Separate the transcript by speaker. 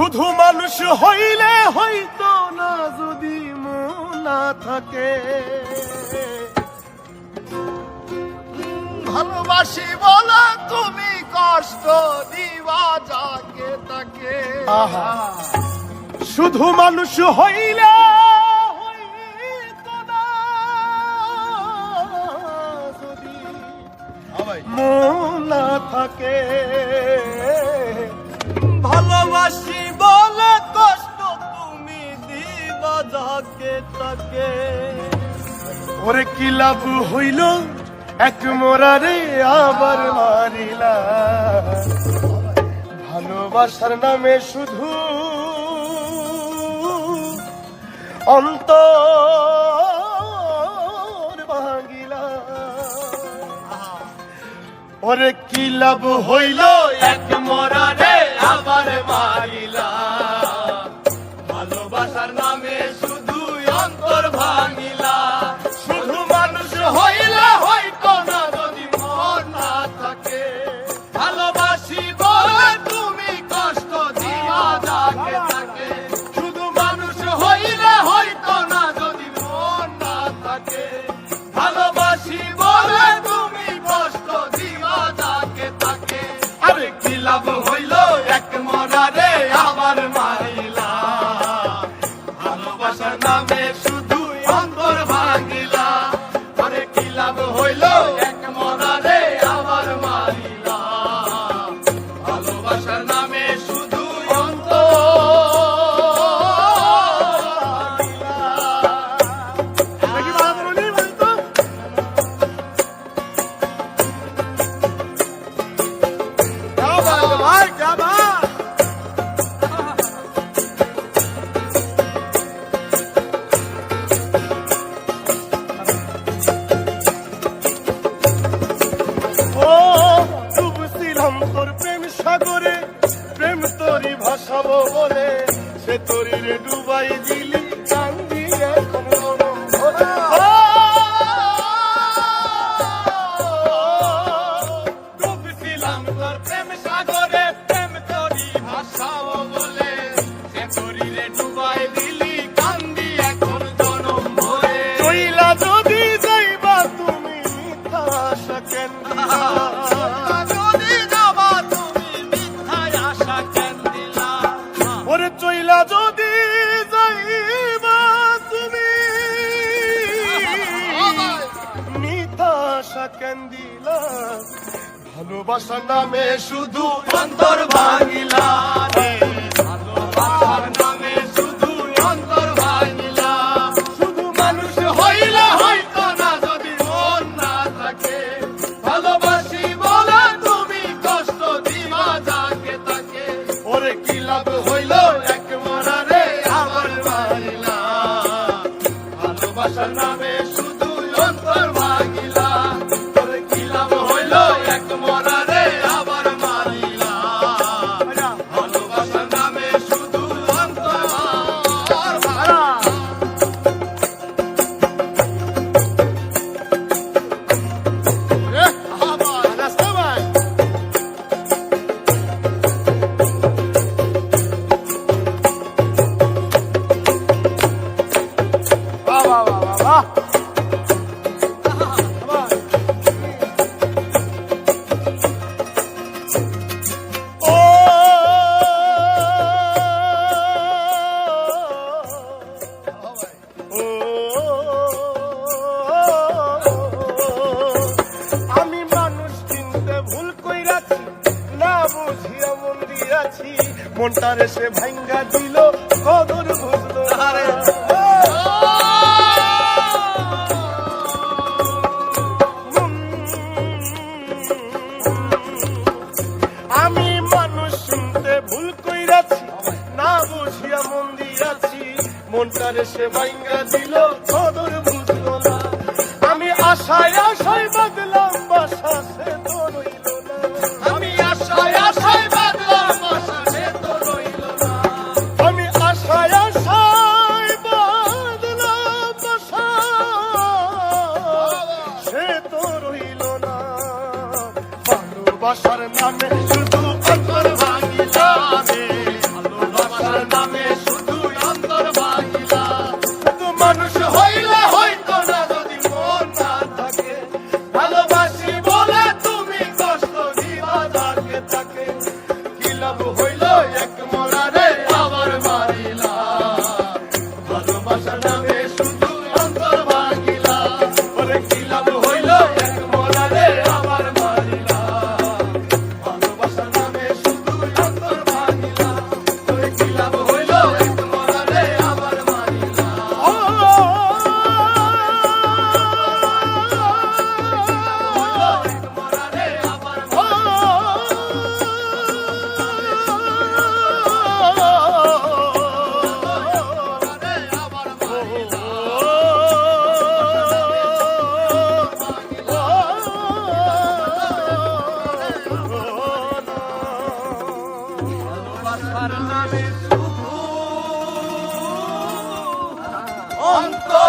Speaker 1: শুধু মানুষ হইলে হইতো না যদি মন না থাকে।
Speaker 2: ভালোবাসি বলে তুমি কষ্ট দিবা যাকে তাকে।
Speaker 1: শুধু মানুষ হইলে হইতো না যদি মন না থাকে।
Speaker 2: ভালোবাসি বলে কষ্ট তুমি দিবা যাকে তাকে।
Speaker 1: ওরে কি লাভ হইল এক মোরারে আবার মারিলা। ভালোবাসার নামে শুধু অন্তর ভাঙিলা। ওরে কি লাভ হইল এক মোরারে আবার মারিলা।
Speaker 2: ভালোবাসার নামে শুধু অন্তর ভাঙিলা।
Speaker 1: শুধু মানুষ হইলে
Speaker 2: হয়তো না যদি মন না থাকে। ভালোবাসি বলে তুমি কষ্ট দিবা যাকে তাকে। শুধু মানুষ হইলে হয়তো না যদি মন না থাকে। ভালোবাসি বলে তুমি কষ্ট দিবা যাকে তাকে। আরে কি লাভ হইল এক মরারে আবার মারিলা। ভালোবাসার নামে শুধু অন্তর ভাঙিলা। আরে কি লাভ হইল এক মরারে আবার মারিলা। ভালোবাসার নামে শুধু অন্তর
Speaker 1: সাগরে প্রেম তোরি ভাসাবো বলে সে তোরি রে ডুবাই দিলি কান্দি এখন
Speaker 2: ডুবছিলাম তোর প্রেম সাগরে প্রেম তোরি ভাসাবো বলে সে তোরি রে ডুবাই দিলি কান্দি এখন জনম ভরে।
Speaker 1: চইলা যদি যাইবা তুমি মিথ্যা আশা কেন ওরে চইলা যদি যাইবা তুমি মিথ্যা আশা কেন দিলা। ভালোবাসার নামে শুধু
Speaker 2: অন্তর ভাঙিলা। ভালোবাসার নামে শুধু অন্তর ভাঙিলা। শুধু মানুষ হইলে হয়তো না যদি মন না থাকে। ভালোবাসি বলে তুমি কষ্ট দিবা যাকে তাকে।
Speaker 1: ওরে কি লাভ হইল
Speaker 2: এক মরারে আবার মারিলা। ভালোবাসার নামে শুধু অন্তর ভাঙিলা। তোর কি লাভ হইল এক মরারে আবার মারিলা। ভালোবাসার নামে শুধু অন্তর ভাঙিলা।
Speaker 1: আমি মানুষ চিনতে ভুল কইরাছি না বুঝিয়া মন দিয়াছি। মনটারে সে ভাঙ্গা দিল কদর বুঝলো না। আমি মানুষ চিনতে ভুল কইরাছি না বুঝিয়া মন দিয়াছি। মনটারে সে ভাঙ্গা দিল কদর বুঝলো না। আমি আশায় আশায় বাদলাম বাসা সে তো রইল না।
Speaker 2: আমি আশায় আশায় বাঁধলাম বাসা সে তো রইল না।
Speaker 1: আমি আশায় আশায় বাদলাম বাসা সে তো রইল না। ভালোবাসার নামে শুধু অন্তর ভাঙিলা রে।
Speaker 2: এক মরারে আবার মারিলা ভালোবাসা নামে শুধু অন্তর ভাঙিলা ওরে কি লাভ হইল এক মরারে আবার মারিলা ভালোবাসা নামে শুধু অন্তর ভাঙিলা ওরে কি লাভ হইল এক মরারে আবার মারিলা ভালোবাসার নামে শুধু অন্তর